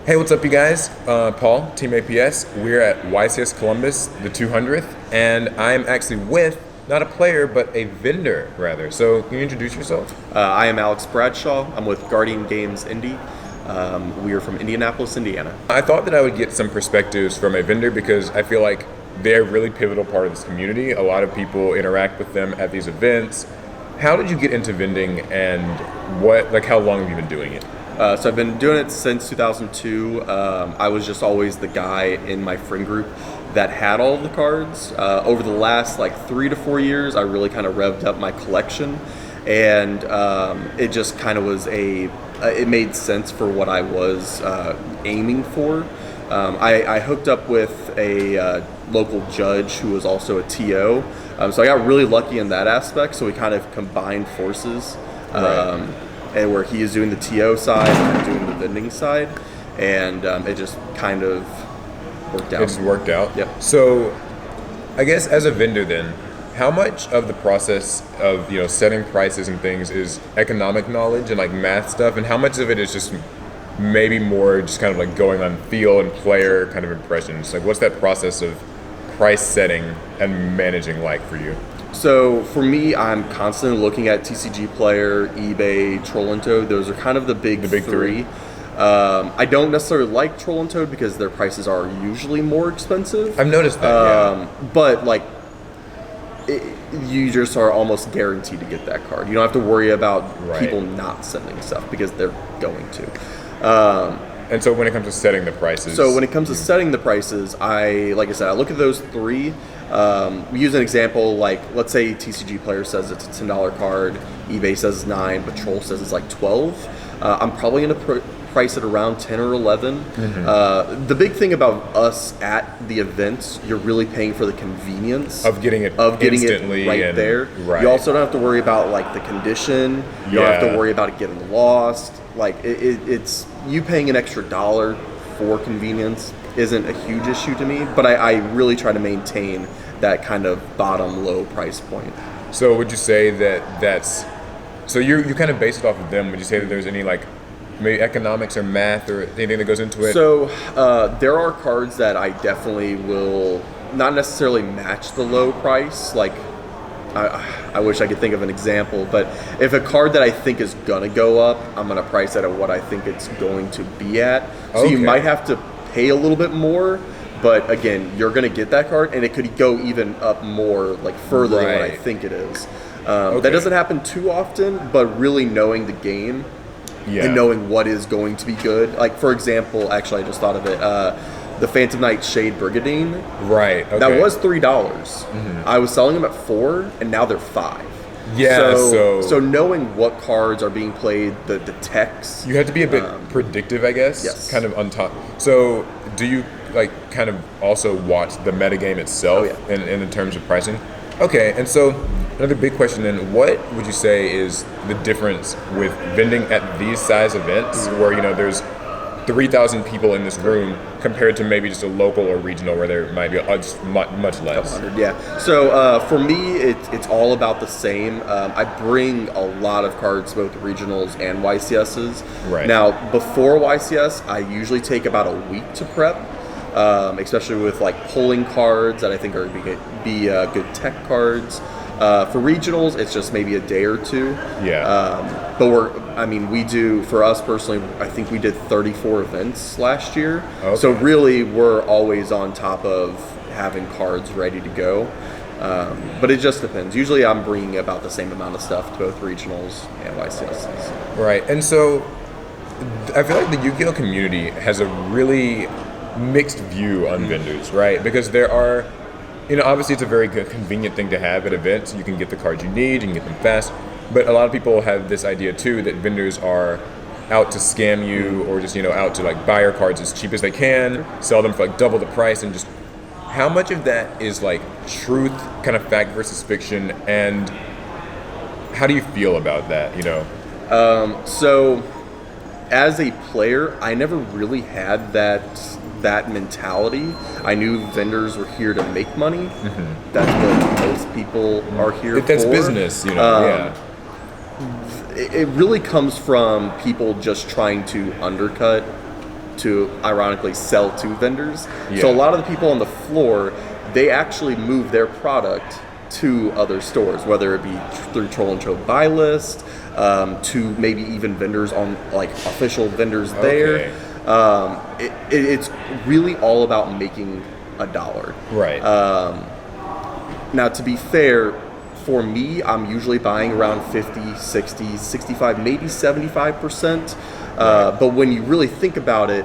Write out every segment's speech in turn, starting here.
Hey, what's up, you guys? Paul, Team APS. We're at YCS Columbus, the 200th, and I'm actually with not a player, but a vendor, rather. So, can you introduce yourself? I am Alex Bradshaw. I'm with Guardian Games Indy. We are from Indianapolis, Indiana. I thought that I would get some perspectives from a vendor because I feel like they're a really pivotal part of this community. A lot of people interact with them at these events. How did you get into vending, and how long have you been doing it? So I've been doing it since 2002. I was just always the guy in my friend group that had all of the cards. Over the last 3 to 4 years, I really kind of revved up my collection, and it just kind of was it made sense for what I was aiming for. I hooked up with a local judge who was also a TO, so I got really lucky in that aspect. So we kind of combined forces. Right. And where he is doing the TO side and I'm doing the vending side, and it just kind of worked out. It just worked out? Yep. So, I guess as a vendor then, how much of the process of, setting prices and things is economic knowledge and math stuff, and how much of it is just maybe more just kind of going on feel and player kind of impressions? What's that process of price setting and managing for you? So for me, I'm constantly looking at TCG Player, eBay, Troll and Toad. Those are kind of the big three. I don't necessarily like Troll and Toad because their prices are usually more expensive. I've noticed that. But you just are almost guaranteed to get that card. You don't have to worry about people not sending stuff because they're going to. And so when it comes to setting the prices, setting the prices, like I said, I look at those three. We use an example let's say TCG Player says it's a $10 card, eBay says it's 9, but Troll says it's 12. I'm probably going to price it around 10 or 11. Mm-hmm. The big thing about us at the events, you're really paying for the convenience of getting it instantly right there. Right. You also don't have to worry about the condition. You don't have to worry about it getting lost. It's you paying an extra $1 for convenience isn't a huge issue to me, but I really try to maintain that kind of bottom low price point. So would you say that's so you kind of base it off of them? Would you say that there's any maybe economics or math or anything that goes into it? So there are cards that I definitely will not necessarily match the low price. I wish I could think of an example, but if a card that I think is gonna go up, I'm gonna price it at what I think it's going to be at. So you might have to pay a little bit more, but again, you're gonna get that card, and it could go even up more, further than what I think it is. That doesn't happen too often, but really knowing the game and knowing what is going to be good. For example, actually, I just thought of it. The Phantom Knight Shade Brigadine. Right. Okay. That was $3. Mm-hmm. I was selling them at $4, and now they're $5. Yeah. So knowing what cards are being played, the text. You have to be a bit predictive, I guess. Yes. Kind of on top. So do you kind of also watch the metagame itself in terms of pricing? Okay. And so another big question then: what would you say is the difference with vending at these size events, where there's 3,000 people in this room compared to maybe just a local or regional where there might be much less? Yeah. So for me, it's all about the same. I bring a lot of cards, both regionals and YCSs. Right. Now, before YCS, I usually take about a week to prep, especially with pulling cards that I think are going to be good tech cards. For regionals, it's just maybe a day or two. Yeah. But we do, for us personally, I think we did 34 events last year. Okay. So really, we're always on top of having cards ready to go. But it just depends. Usually I'm bringing about the same amount of stuff to both regionals and YCSs. Right. And so I feel like the Yu-Gi-Oh community has a really mixed view on vendors, right? Because there are, obviously it's a very good, convenient thing to have at events. You can get the cards you need, you can get them fast. But a lot of people have this idea too that vendors are out to scam you, or just out to buy your cards as cheap as they can, sell them for double the price, and just how much of that is truth, kind of fact versus fiction, and how do you feel about that? So as a player, I never really had that mentality. I knew vendors were here to make money. Mm-hmm. That's what most people are here for. That's business, yeah. It really comes from people just trying to undercut to ironically sell to vendors. Yeah. So a lot of the people on the floor, they actually move their product to other stores, whether it be through Troll and Show buy list, to maybe even vendors on like official vendors there. It's really all about making a dollar. Right. Now, to be fair, for me, I'm usually buying around 50, 60, 65, maybe 75%. But when you really think about it,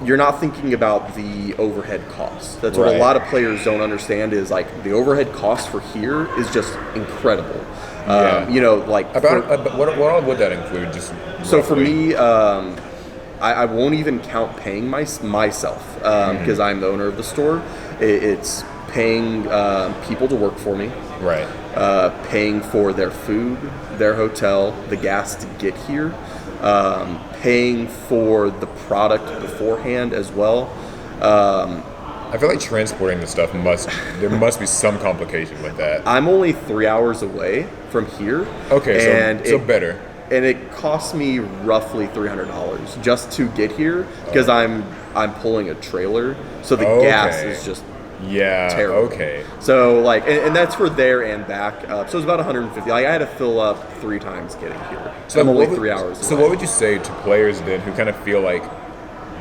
you're not thinking about the overhead costs. That's what a lot of players don't understand is like the overhead cost for here is just incredible. You know, like what all would that include? Just so for me, I won't even count paying myself because I'm the owner of the store. It's paying people to work for me. Right. Paying for their food, their hotel, the gas to get here, paying for the product beforehand as well. I feel like transporting the stuff there must be some complication with that. I'm only 3 hours away from here. Okay, so better. And it costs me roughly $300 just to get here because I'm pulling a trailer, so the gas is just terrible. Okay. So like, and that's for there and back. So it's about 150. Like I had to fill up 3 times getting here. So I'm only 3 hours away. So what would you say to players then who kind of feel like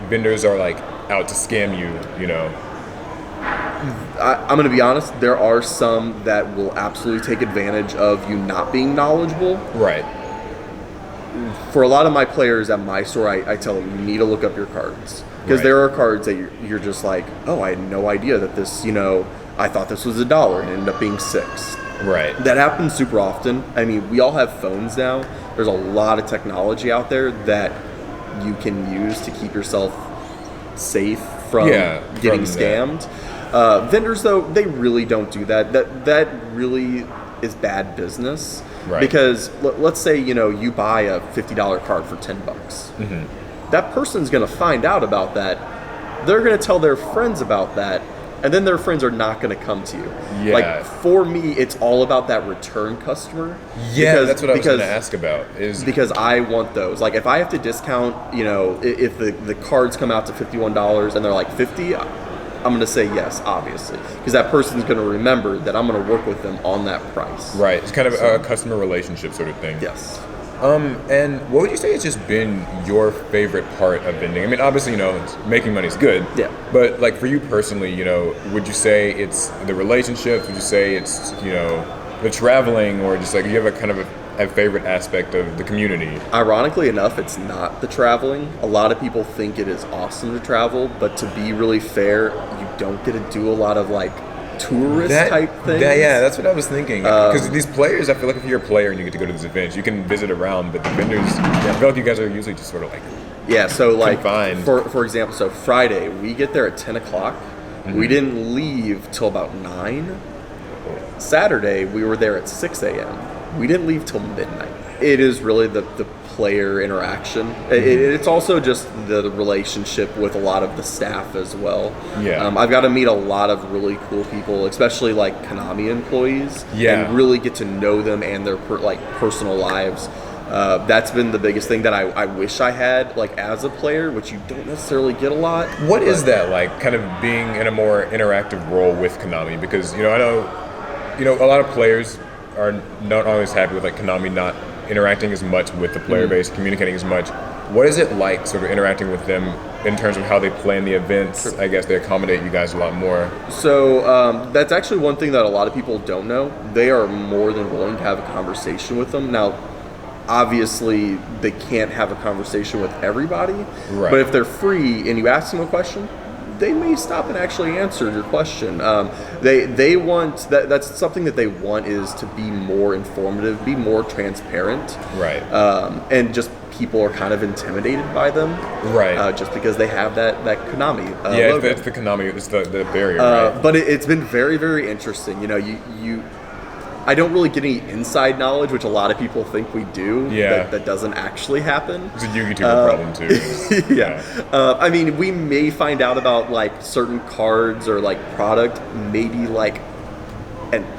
vendors are like out to scam you? You know. I'm going to be honest. There are some that will absolutely take advantage of you not being knowledgeable. Right. For a lot of my players at my store, I tell them you need to look up your cards because there are cards that you're just like, oh, I had no idea that this, you know, I thought this was $1 and it ended up being $6. Right. That happens super often. I mean, we all have phones now. There's a lot of technology out there that you can use to keep yourself safe from getting scammed. Vendors, though, they really don't do that. That really is bad business. Right. Because let's say, you know, you buy a $50 card for $10. Mm-hmm. That person's going to find out about that. They're going to tell their friends about that. And then their friends are not going to come to you. Yeah. Like, for me, it's all about that return customer. Yeah, that's what I was going to ask about. Because I want those. Like, if I have to discount, you know, if the cards come out to $51 and they're like $50, I'm going to say yes, obviously. Because that person's going to remember that I'm going to work with them on that price. Right. It's kind of a customer relationship sort of thing. Yes. And what would you say has just been your favorite part of vending? I mean, obviously, you know, making money is good. Yeah. But like for you personally, you know, would you say it's the relationships? Would you say it's, you know, the traveling, or just like you have a kind of a favorite aspect of the community? Ironically enough, it's not the traveling. A lot of people think it is awesome to travel, but to be really fair, you don't get to do a lot of like tourist type things. Yeah, that's what I was thinking. Because these players, I feel like if you're a player and you get to go to these events, you can visit around, but the vendors, I feel like you guys are usually just sort of like so like confined. For example, so Friday, we get there at 10 o'clock. Mm-hmm. We didn't leave till about 9. Saturday, we were there at 6 a.m. We didn't leave till midnight. It is really the player interaction. Mm-hmm. It's also just the relationship with a lot of the staff as well. Yeah. I've got to meet a lot of really cool people, especially like Konami employees. Yeah. And really get to know them and their personal lives. That's been the biggest thing that I wish I had, like as a player, which you don't necessarily get a lot. What is that like, kind of being in a more interactive role with Konami? Because, you know, I know, you know, a lot of players are not always happy with like Konami not interacting as much with the player base, communicating as much. What is it like sort of interacting with them in terms of how they plan the events? Sure. I guess they accommodate you guys a lot more. So that's actually one thing that a lot of people don't know. They are more than willing to have a conversation with them. Now, obviously, they can't have a conversation with everybody. Right. But if they're free and you ask them a question, they may stop and actually answer your question. They want that's something that they want, is to be more informative, be more transparent. Right. And just people are kind of intimidated by them. Right. Just because they have that Konami logo. It's the Konami, it's the barrier, right? But it's been very, very interesting. You know, I don't really get any inside knowledge, which a lot of people think we do. Yeah. That doesn't actually happen. It's a YouTuber problem too. Yeah. I mean, we may find out about like certain cards or like product maybe like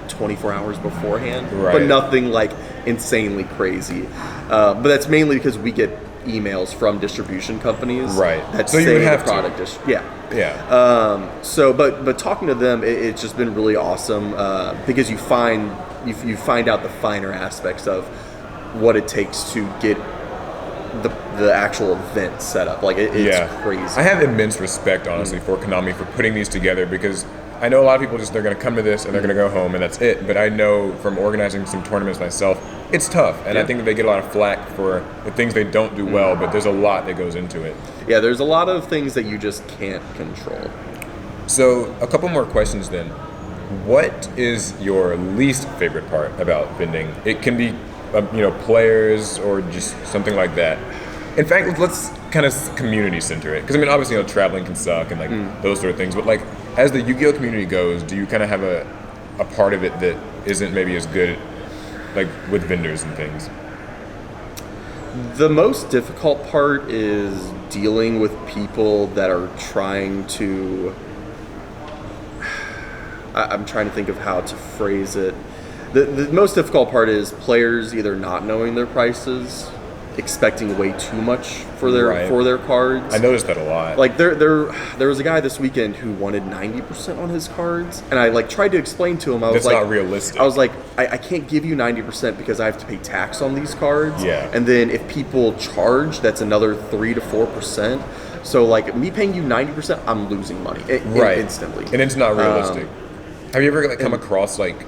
24 hours beforehand, but nothing like insanely crazy. But that's mainly because we get emails from distribution companies, Right. That So you say would the have to. product yeah. Yeah. So, but talking to them, it's just been really awesome because you find out the finer aspects of what it takes to get the actual event set up. Like it's crazy. I have immense respect, honestly, for Konami for putting these together, because I know a lot of people they're going to come to this and they're going to go home and that's it. But I know from organizing some tournaments myself, it's tough, and I think that they get a lot of flack for the things they don't do well. But there's a lot that goes into it. Yeah, there's a lot of things that you just can't control. So a couple more questions then. What is your least favorite part about vending? It can be, players or just something like that. In fact, let's kind of community center it, because I mean, obviously, traveling can suck and like those sort of things. But like, as the Yu-Gi-Oh community goes, do you kind of have a part of it that isn't maybe as good, like with vendors and things? The most difficult part is dealing with people that are trying to. I'm trying to think of how to phrase it. The most difficult part is players either not knowing their prices, expecting way too much for their cards. I noticed that a lot. Like there was a guy this weekend who wanted 90% on his cards, and I like tried to explain to him. That's not realistic. I was like, I can't give you 90% because I have to pay tax on these cards. Yeah. And then if people charge, that's another 3 to 4%. So like me paying you 90%, I'm losing money instantly. And it's not realistic. Have you ever come across like,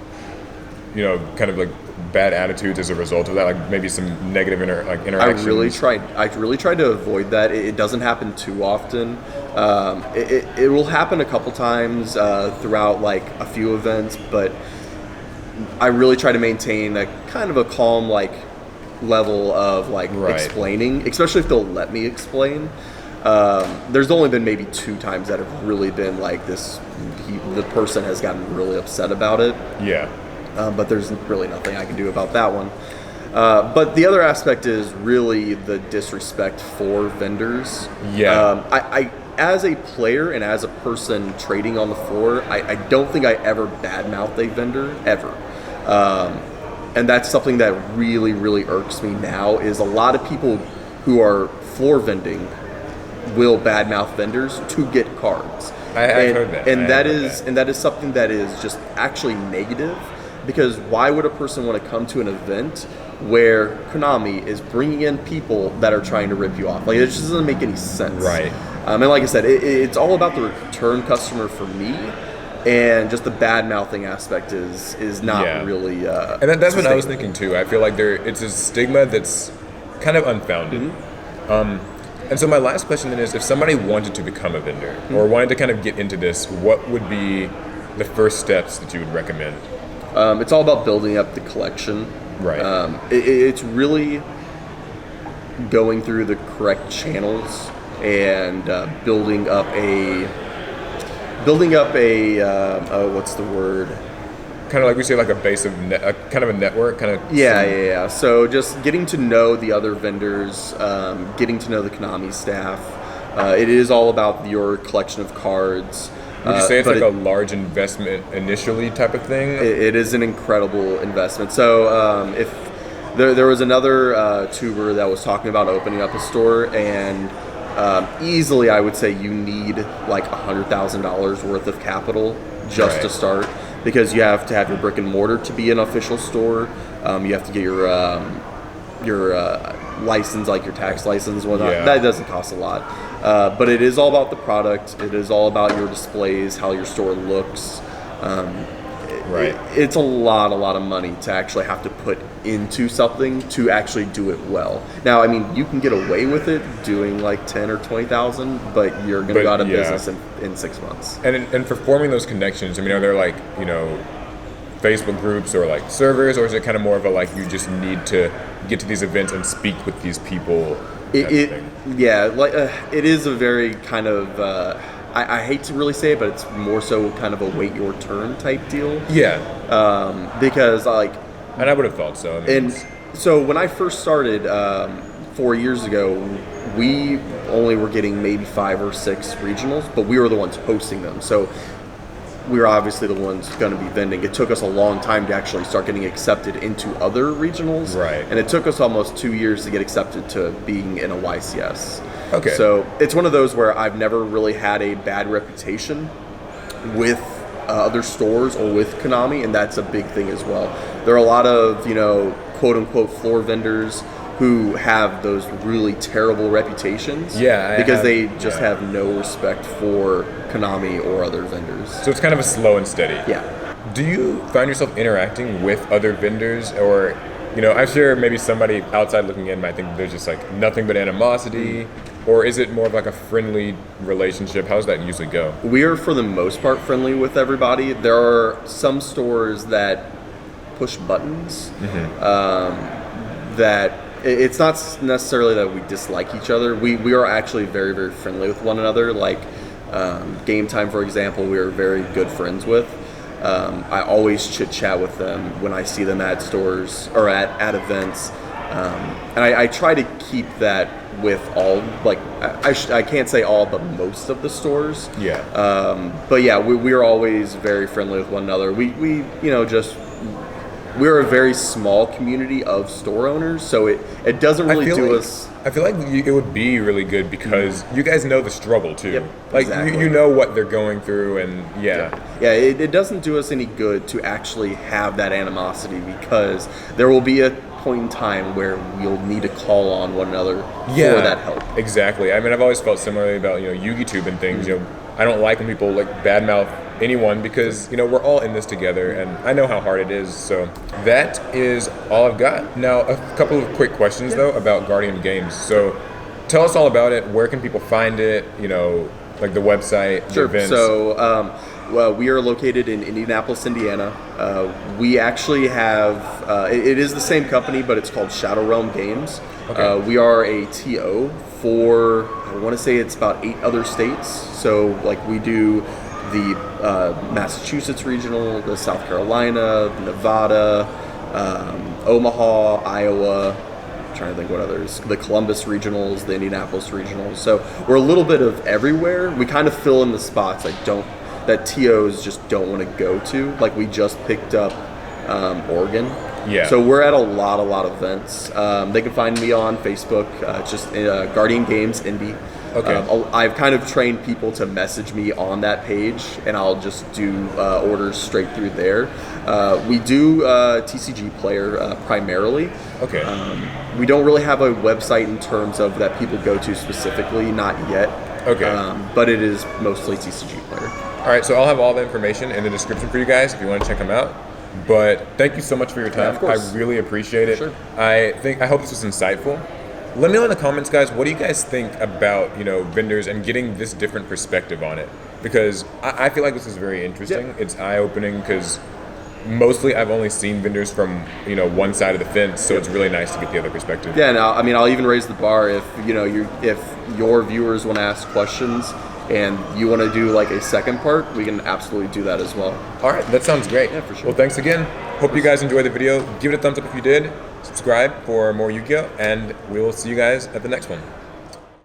kind of like bad attitudes as a result of that, like maybe some negative interactions? I really tried to avoid that. It doesn't happen too often. It will happen a couple times throughout like a few events, but I really try to maintain a kind of a calm like level of like explaining, especially if they'll let me explain. There's only been maybe 2 times that have really been like this. The person has gotten really upset about it. Yeah. But there's really nothing I can do about that one. But the other aspect is really the disrespect for vendors. Yeah. I as a player and as a person trading on the floor, I don't think I ever badmouth a vendor ever. And that's something that really, really irks me now is a lot of people who are floor vending will badmouth vendors to get cards. I've heard that. And that is something that is just actually negative, because why would a person want to come to an event where Konami is bringing in people that are trying to rip you off? Like, it just doesn't make any sense. Right. And like I said, it's all about the return customer for me, and just the bad mouthing aspect is not really. And that's what I was thinking too. I feel like it's a stigma that's kind of unfounded. And so my last question then is, if somebody wanted to become a vendor or wanted to kind of get into this, what would be the first steps that you would recommend? It's all about building up the collection. Right. It's really going through the correct channels and building up a what's the word? Kind of like we say, like a base of kind of a network, kind of. Yeah. So just getting to know the other vendors, getting to know the Konami staff. It is all about your collection of cards. Would you say it's like a large investment initially type of thing? It is an incredible investment. So if there was another tuber that was talking about opening up a store, and easily I would say you need like $100,000 worth of capital just to start, because you have to have your brick and mortar to be an official store. You have to get your license, like your tax license, whatnot. Yeah. That doesn't cost a lot. But it is all about the product. It is all about your displays, how your store looks. It's a lot of money to actually have to put into something to actually do it well. Now, I mean, you can get away with it doing like 10 or 20,000, but you're going to go out of business in 6 months. And for forming those connections, I mean, are there like, Facebook groups or like servers, or is it kind of more of a like you just need to get to these events and speak with these people? It is a very kind of I hate to really say it, but it's more so kind of a wait your turn type deal. Yeah. Because and I would have thought so. I mean, so when I first started 4 years ago, we only were getting maybe 5 or 6 regionals, but we were the ones hosting them. So we're obviously the ones going to be vending. It took us a long time to actually start getting accepted into other regionals. Right. And it took us almost 2 years to get accepted to being in a YCS. Okay. So it's one of those where I've never really had a bad reputation with other stores or with Konami, and that's a big thing as well. There are a lot of, quote unquote floor vendors who have those really terrible reputations because they just have no respect for Konami or other vendors. So it's kind of a slow and steady. Yeah. Do you find yourself interacting with other vendors, or, I'm sure maybe somebody outside looking in might think there's just like nothing but animosity, or is it more of like a friendly relationship? How does that usually go? We are, for the most part, friendly with everybody. There are some stores that push buttons that it's not necessarily that we dislike each other. We are actually very, very friendly with one another. Like Game Time, for example, we are very good friends with. I always chit chat with them when I see them at stores or at events, and I try to keep that with all. Like I can't say all, but most of the stores. Yeah. But yeah, we are always very friendly with one another. We're a very small community of store owners, so it doesn't really do us. I feel like it would be really good because you guys know the struggle too. Yep, like exactly. you know what they're going through, and it doesn't do us any good to actually have that animosity, because there will be a point in time where we'll need to call on one another for that help. Exactly. I mean, I've always felt similarly about YugiTube and things. I don't like when people like badmouth anyone, because we're all in this together, and I know how hard it is. So that is all I've got. Now, a couple of quick questions though about Guardian Games. So tell us all about it. Where can people find it? Like the website, the events. So well, we are located in Indianapolis, Indiana. We actually have it is the same company, but it's called Shadow Realm Games. Okay. We are a TO for, I want to say it's about 8 other states. So like we do the Massachusetts regional, the South Carolina, Nevada, Omaha, Iowa. I'm trying to think what others. The Columbus regionals, the Indianapolis regionals. So we're a little bit of everywhere. We kind of fill in the spots that TOs just don't want to go to. Like we just picked up Oregon. Yeah. So we're at a lot of events. They can find me on Facebook. It's just Guardian Games Indie. Okay. I've kind of trained people to message me on that page, and I'll just do orders straight through there. We do TCG Player primarily. Okay. We don't really have a website in terms of that people go to specifically, not yet. Okay. But it is mostly TCG Player. All right, so I'll have all the information in the description for you guys if you want to check them out. But thank you so much for your time. Yeah, of course. I really appreciate it. Sure. I hope this was insightful. Let me know in the comments, guys, what do you guys think about vendors and getting this different perspective on it? Because I feel like this is very interesting. Yep. It's eye-opening because mostly I've only seen vendors from one side of the fence, so it's really nice to get the other perspective. Yeah, and I'll even raise the bar if if your viewers want to ask questions and you want to do like a second part, we can absolutely do that as well. All right, that sounds great. Yeah, for sure. Well, thanks again. Hope you guys enjoyed the video. Give it a thumbs up if you did. Subscribe for more Yu-Gi-Oh! And we will see you guys at the next one.